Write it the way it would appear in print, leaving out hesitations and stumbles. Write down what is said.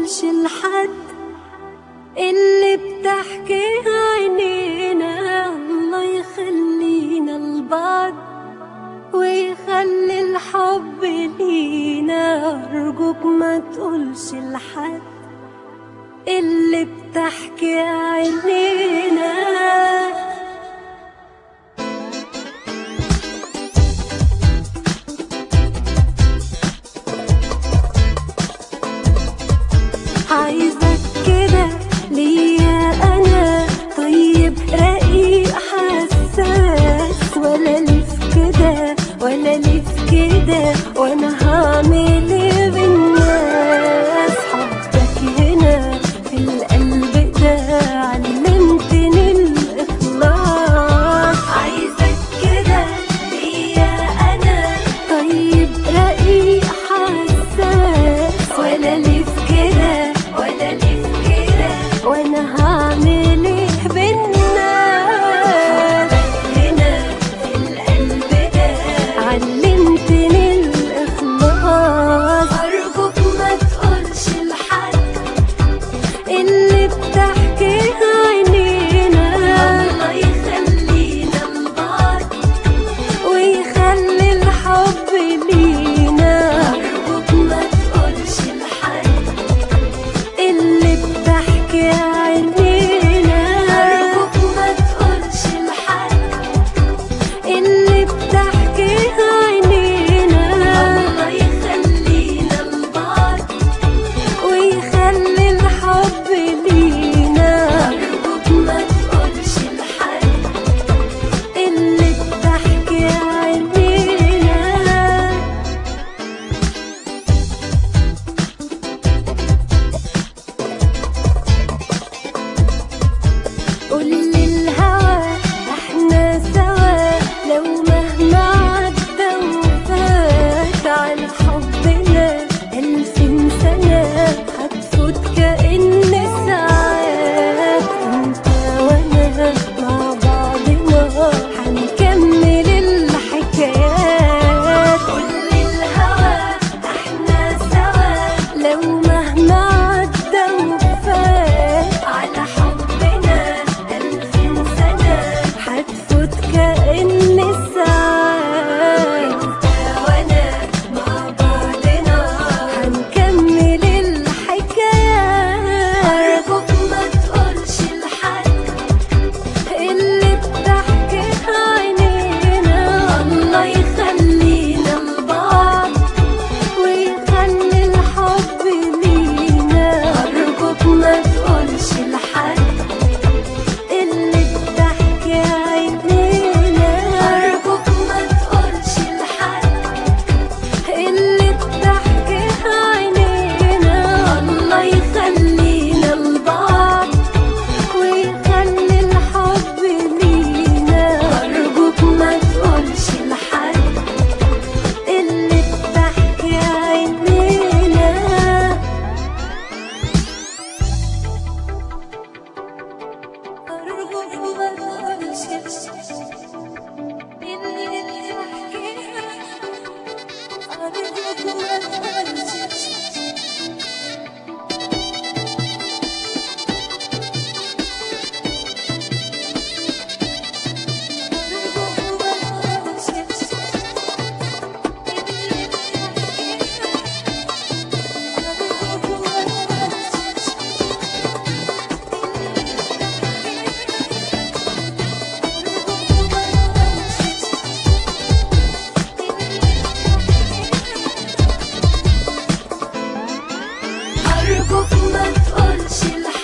تقولش لحد اللي بتحكيها عينينا. الله يخلينا لبعض ويخلي الحب لينا. أرجوك ما تقولش لحد اللي بتحكي عينينا. عايزك كده ليا أنا، طيب رقيق حساس، ولا ليف كده ولا ليف كده، وأنا هعمل إيه بالناس؟ حبك هنا في القلب ده علمتني الإخلاص. عايزك كده ليا أنا، طيب رقيق حساس، ولا ليف كده ولا ليف كده، وانا هعمل ايه بالناس؟ هنا في القلب ده علمتني الاخلاص. ارجوك ما تقولش لحد اللي بتحكيها عينينا. الله يخلينا لبعض ويخلي الحب لينا. ارجوك ما تقولش لحد اللي بتحكي عينينا. أرجوك ما تقولش لحد اللي بتحكيها عينينا. الله يخلينا لبعض ويخلي الحب لينا. أرجوك ما تقولش لحد اللي بتحكي عينينا. قول للهوى احنا سوا، لو مهما عدى وفات على حبنا 1000 سنة هتفوت كأن ساعات. انت وانا مع بعضنا هنكمل الحكايات. قول للهوى احنا سوا، لو مهما عدى وفات على حبنا 1000 سنة هتفوت كأن ساعات. انت وانا مع بعضنا هنكمل الحكايات. أرجوك ما تقولش لحد اللي بتحكيها عينينا. الله يخلينا لبعض ويخلي الحب لينا. أرجوك ما تقولش لحد اللي بتحكي عينينا. أرجوك ما تقولش لحد اللي بتحكيها عينينا. الله يخلينا لبعض ويخلي الحب لينا. أرجوك ما تقولش لحد اللي بتحكي عينينا. أرجوك ما تقولش اللي بتحكيها. أرجوك ما تقولش. أرجوك ما تقولش لحد